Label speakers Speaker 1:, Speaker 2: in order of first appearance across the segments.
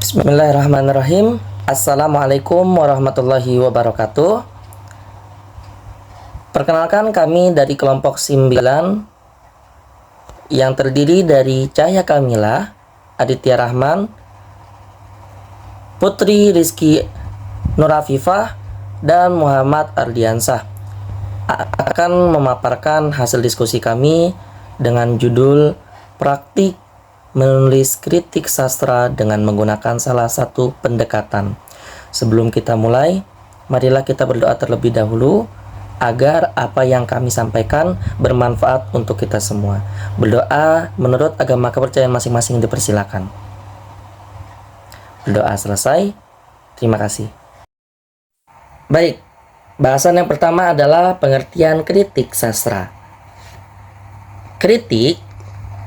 Speaker 1: Bismillahirrahmanirrahim. Assalamualaikum warahmatullahi wabarakatuh. Perkenalkan, kami dari kelompok 9 yang terdiri dari Cahya Kamila, Aditya Rahman, Putri Rizky Nurafifah, dan Muhammad Ardiansah akan memaparkan hasil diskusi kami dengan judul Praktik Menulis Kritik Sastra dengan menggunakan salah satu pendekatan. Sebelum kita mulai, marilah kita berdoa terlebih dahulu agar apa yang kami sampaikan bermanfaat untuk kita semua. Berdoa menurut agama kepercayaan masing-masing dipersilakan. Berdoa selesai. Terima kasih. Baik, bahasan yang pertama adalah pengertian kritik sastra. Kritik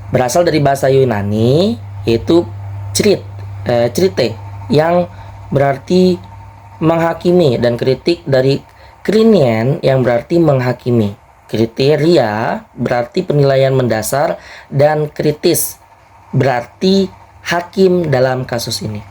Speaker 1: berasal dari bahasa Yunani, yaitu krite, yang berarti menghakimi, dan kritik dari krinien yang berarti menghakimi. Kriteria berarti penilaian mendasar, dan kritis berarti hakim dalam kasus ini.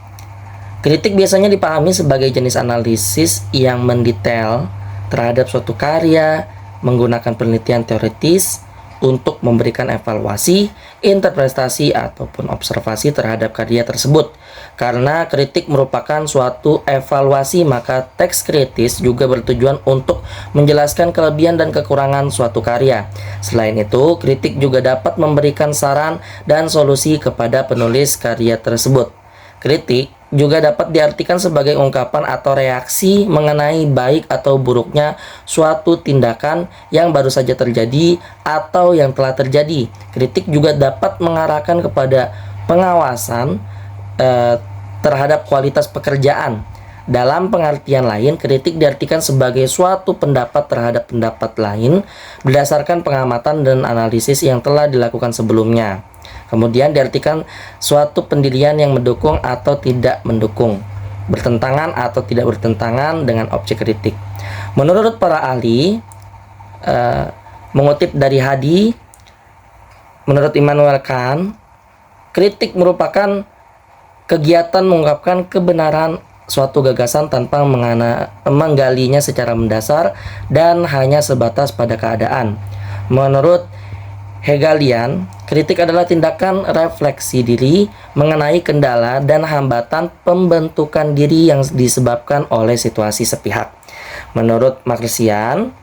Speaker 1: Kritik biasanya dipahami sebagai jenis analisis yang mendetail terhadap suatu karya menggunakan penelitian teoritis untuk memberikan evaluasi, interpretasi, ataupun observasi terhadap karya tersebut. Karena kritik merupakan suatu evaluasi, maka teks kritis juga bertujuan untuk menjelaskan kelebihan dan kekurangan suatu karya. Selain itu, kritik juga dapat memberikan saran dan solusi kepada penulis karya tersebut. Kritik juga dapat diartikan sebagai ungkapan atau reaksi mengenai baik atau buruknya suatu tindakan yang baru saja terjadi atau yang telah terjadi. Kritik juga dapat mengarahkan kepada pengawasan terhadap kualitas pekerjaan. Dalam pengertian lain, kritik diartikan sebagai suatu pendapat terhadap pendapat lain berdasarkan pengamatan dan analisis yang telah dilakukan sebelumnya. Kemudian diartikan suatu pendirian yang mendukung atau tidak mendukung, bertentangan atau tidak bertentangan dengan objek kritik. Menurut para ahli, mengutip dari Hadi, menurut Immanuel Kant, kritik merupakan kegiatan mengungkapkan kebenaran suatu gagasan tanpa menggalinya secara mendasar dan hanya sebatas pada keadaan. Menurut Hegelian, kritik adalah tindakan refleksi diri mengenai kendala dan hambatan pembentukan diri yang disebabkan oleh situasi sepihak. Menurut Marxian,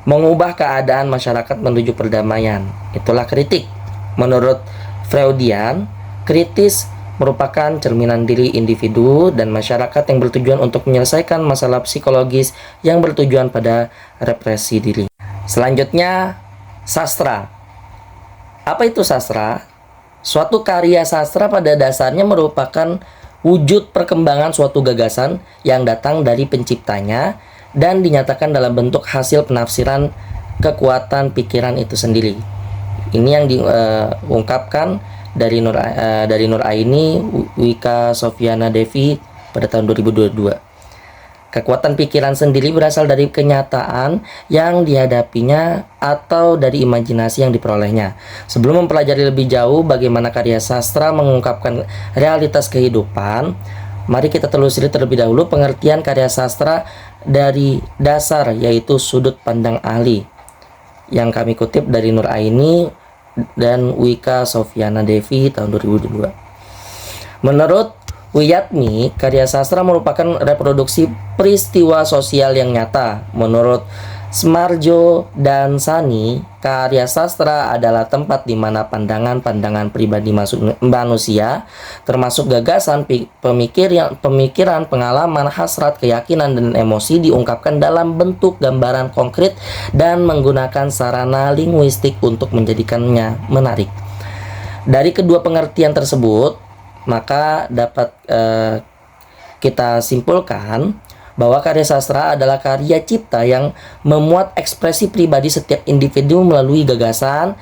Speaker 1: mengubah keadaan masyarakat menuju perdamaian. Itulah kritik. Menurut Freudian, kritis merupakan cerminan diri individu dan masyarakat yang bertujuan untuk menyelesaikan masalah psikologis yang bertujuan pada represi diri. Selanjutnya, sastra. Apa itu sastra? Suatu karya sastra pada dasarnya merupakan wujud perkembangan suatu gagasan yang datang dari penciptanya dan dinyatakan dalam bentuk hasil penafsiran kekuatan pikiran itu sendiri. Ini yang diungkapkan dari Nur Aini, Wika Sofiana Devi pada tahun 2022. Kekuatan pikiran sendiri berasal dari kenyataan yang dihadapinya atau dari imajinasi yang diperolehnya. Sebelum mempelajari lebih jauh bagaimana karya sastra mengungkapkan realitas kehidupan, mari kita telusuri terlebih dahulu pengertian karya sastra dari dasar, yaitu sudut pandang ahli, yang kami kutip dari Nur Aini dan Wika Sofiana Devi tahun 2022. Menurut Wiyatmi, karya sastra merupakan reproduksi peristiwa sosial yang nyata. Menurut Smarjo dan Sani, karya sastra adalah tempat di mana pandangan-pandangan pribadi manusia, termasuk gagasan, pemikiran, pengalaman, hasrat, keyakinan, dan emosi diungkapkan dalam bentuk gambaran konkret dan menggunakan sarana linguistik untuk menjadikannya menarik. Dari kedua pengertian tersebut, maka dapat kita simpulkan bahwa karya sastra adalah karya cipta yang memuat ekspresi pribadi setiap individu melalui gagasan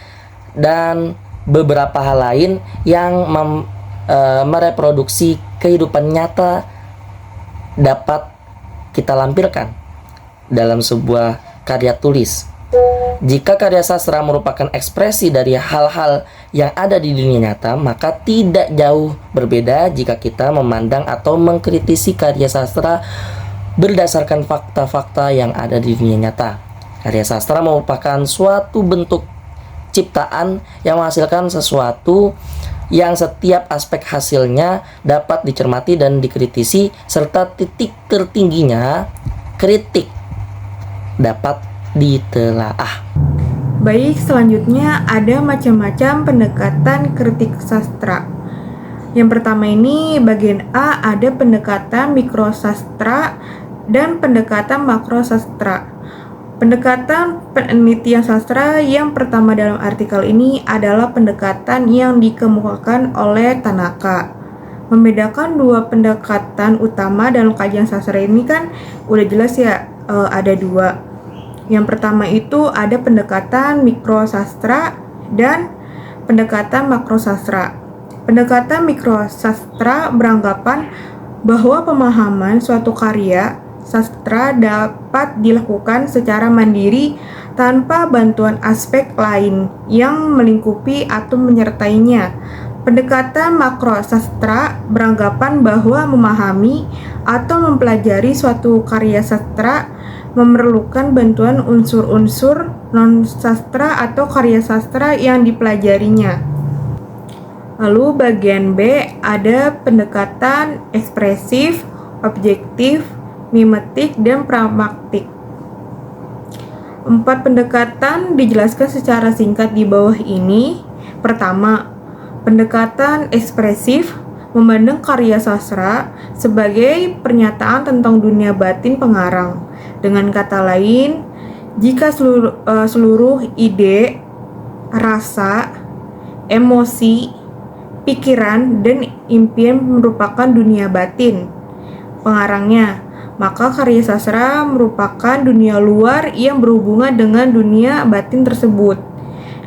Speaker 1: dan beberapa hal lain yang mereproduksi kehidupan nyata dapat kita lampirkan dalam sebuah karya tulis. Jika karya sastra merupakan ekspresi dari hal-hal yang ada di dunia nyata, maka tidak jauh berbeda jika kita memandang atau mengkritisi karya sastra berdasarkan fakta-fakta yang ada di dunia nyata. Karya sastra merupakan suatu bentuk ciptaan yang menghasilkan sesuatu yang setiap aspek hasilnya dapat dicermati dan dikritisi, serta titik tertingginya kritik dapat ditelaah.
Speaker 2: Baik, selanjutnya ada macam-macam pendekatan kritik sastra. Yang pertama ini bagian A, ada pendekatan mikrosastra dan pendekatan makrosastra. Pendekatan penelitian sastra yang pertama dalam artikel ini adalah pendekatan yang dikemukakan oleh Tanaka. Membedakan dua pendekatan utama dalam kajian sastra ini kan udah jelas ya, ada dua. Yang pertama itu ada pendekatan mikrosastra dan pendekatan makrosastra. Pendekatan mikrosastra beranggapan bahwa pemahaman suatu karya sastra dapat dilakukan secara mandiri tanpa bantuan aspek lain yang melingkupi atau menyertainya. Pendekatan makrosastra beranggapan bahwa memahami atau mempelajari suatu karya sastra memerlukan bantuan unsur-unsur non-sastra atau karya sastra yang dipelajarinya. Lalu bagian B ada pendekatan ekspresif, objektif, mimetik, dan pragmatik. 4 pendekatan dijelaskan secara singkat di bawah ini. Pertama, pendekatan ekspresif memandang karya sastra sebagai pernyataan tentang dunia batin pengarang. Dengan kata lain, jika seluruh ide, rasa, emosi, pikiran, dan impian merupakan dunia batin pengarangnya, maka karya sastra merupakan dunia luar yang berhubungan dengan dunia batin tersebut.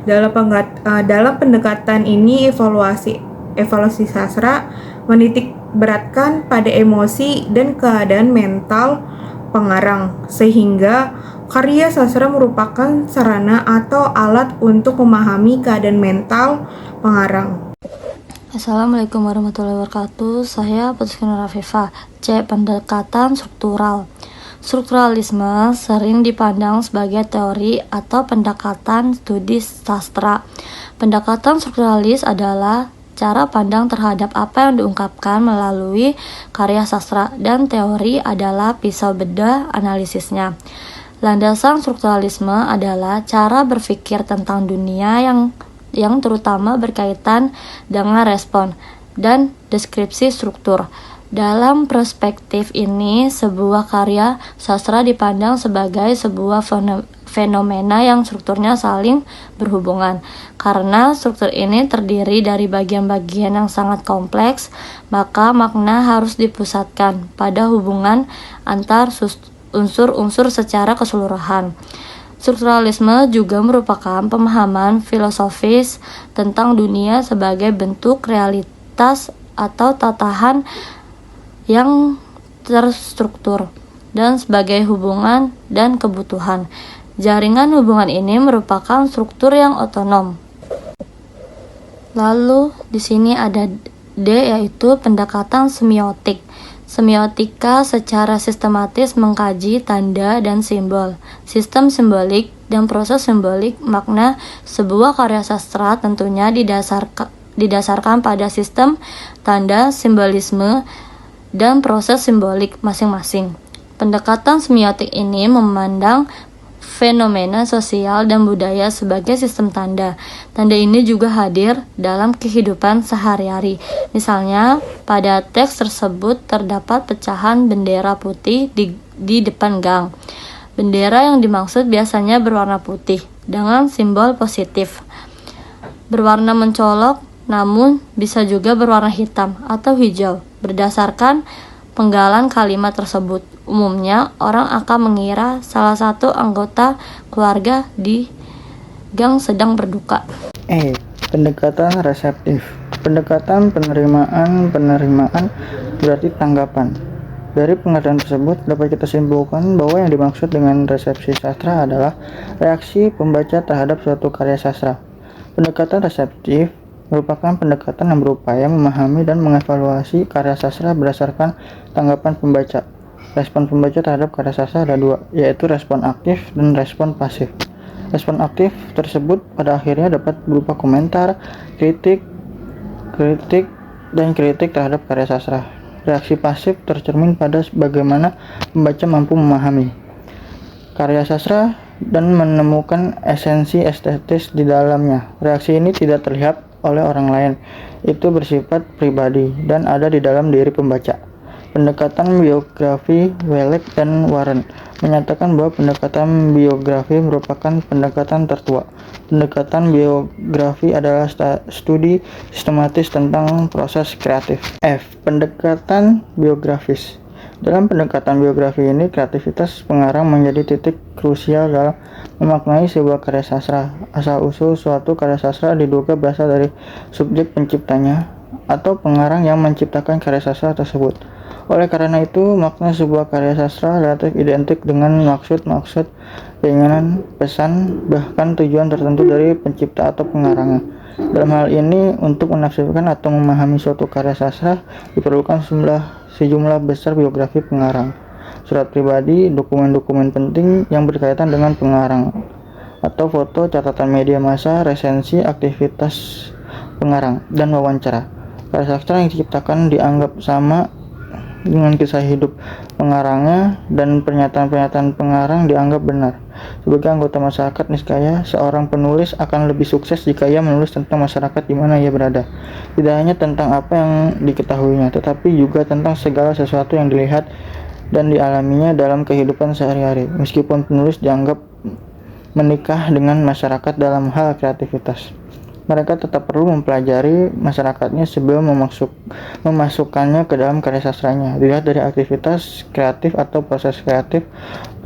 Speaker 2: Dalam pendekatan ini, evaluasi sastra menitik beratkan pada emosi dan keadaan mental pengarang, sehingga karya sastra merupakan sarana atau alat untuk memahami keadaan mental pengarang.
Speaker 3: Assalamualaikum warahmatullahi wabarakatuh. Saya Putus Rafifah. C. Pendekatan struktural. Strukturalisme sering dipandang sebagai teori atau pendekatan studi sastra. Pendekatan strukturalis adalah cara pandang terhadap apa yang diungkapkan melalui karya sastra, dan teori adalah pisau bedah analisisnya. Landasan strukturalisme adalah cara berpikir tentang dunia yang terutama berkaitan dengan respon dan deskripsi struktur. Dalam perspektif ini, sebuah karya sastra dipandang sebagai sebuah fenomena yang strukturnya saling berhubungan. Karena struktur ini terdiri dari bagian-bagian yang sangat kompleks, maka makna harus dipusatkan pada hubungan antar unsur-unsur secara keseluruhan. Strukturalisme juga merupakan pemahaman filosofis tentang dunia sebagai bentuk realitas atau tatahan yang terstruktur dan sebagai hubungan dan kebutuhan. Jaringan hubungan ini merupakan struktur yang otonom. Lalu di sini ada D, yaitu pendekatan semiotik. Semiotika secara sistematis mengkaji tanda dan simbol, sistem simbolik, dan proses simbolik makna sebuah karya sastra tentunya didasarkan pada sistem tanda, simbolisme, dan proses simbolik masing-masing. Pendekatan semiotik ini memandang fenomena sosial dan budaya sebagai sistem tanda. Tanda ini juga hadir dalam kehidupan sehari-hari. Misalnya, pada teks tersebut terdapat pecahan bendera putih di depan gang. Bendera yang dimaksud biasanya berwarna putih dengan simbol positif. Berwarna mencolok, namun bisa juga berwarna hitam atau hijau berdasarkan penggalan kalimat tersebut. Umumnya, orang akan mengira salah satu anggota keluarga di gang sedang berduka.
Speaker 4: E. Pendekatan reseptif. Pendekatan penerimaan berarti tanggapan. Dari pengertian tersebut dapat kita simpulkan bahwa yang dimaksud dengan resepsi sastra adalah reaksi pembaca terhadap suatu karya sastra. Pendekatan reseptif merupakan pendekatan yang berupaya memahami dan mengevaluasi karya sastra berdasarkan tanggapan pembaca. Respon pembaca terhadap karya sastra ada dua, yaitu respon aktif dan respon pasif. Respon aktif tersebut pada akhirnya dapat berupa komentar, kritik terhadap karya sastra. Reaksi pasif tercermin pada bagaimana pembaca mampu memahami karya sastra dan menemukan esensi estetis di dalamnya. Reaksi ini tidak terlihat oleh orang lain, itu bersifat pribadi dan ada di dalam diri pembaca. Pendekatan biografi Welek dan Warren menyatakan bahwa pendekatan biografi merupakan pendekatan tertua. Pendekatan biografi adalah studi sistematis tentang proses kreatif. F. Pendekatan biografis. Dalam pendekatan biografi ini, kreativitas pengarang menjadi titik krusial dalam memaknai sebuah karya sastra. Asal-usul suatu karya sastra diduga berasal dari subjek penciptanya atau pengarang yang menciptakan karya sastra tersebut. Oleh karena itu, makna sebuah karya sastra relatif identik dengan maksud, keinginan, pesan, bahkan tujuan tertentu dari pencipta atau pengarangnya. Dalam hal ini, untuk menafsirkan atau memahami suatu karya sastra, diperlukan sejumlah besar biografi pengarang, surat pribadi, dokumen-dokumen penting yang berkaitan dengan pengarang, atau foto, catatan media massa, resensi, aktivitas pengarang, dan wawancara. Karya sastra yang diciptakan dianggap sama dengan kisah hidup pengarangnya dan pernyataan-pernyataan pengarang dianggap benar. Sebagai anggota masyarakat niskaya, seorang penulis akan lebih sukses jika ia menulis tentang masyarakat di mana ia berada. Tidak hanya tentang apa yang diketahuinya, tetapi juga tentang segala sesuatu yang dilihat dan dialaminya dalam kehidupan sehari-hari. Meskipun penulis dianggap menikah dengan masyarakat dalam hal kreativitas, mereka tetap perlu mempelajari masyarakatnya sebelum memasukkannya ke dalam karya sastranya. Dilihat dari aktivitas kreatif atau proses kreatif,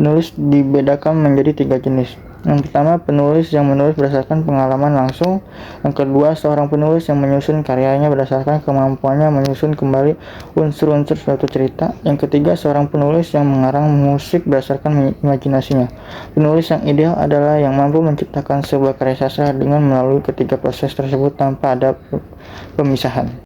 Speaker 4: penulis dibedakan menjadi 3 jenis. Yang pertama, penulis yang menulis berdasarkan pengalaman langsung. Yang kedua, seorang penulis yang menyusun karyanya berdasarkan kemampuannya menyusun kembali unsur-unsur suatu cerita. Yang ketiga, seorang penulis yang mengarang musik berdasarkan imajinasinya. Penulis yang ideal adalah yang mampu menciptakan sebuah karya sastra dengan melalui ketiga proses tersebut tanpa ada pemisahan.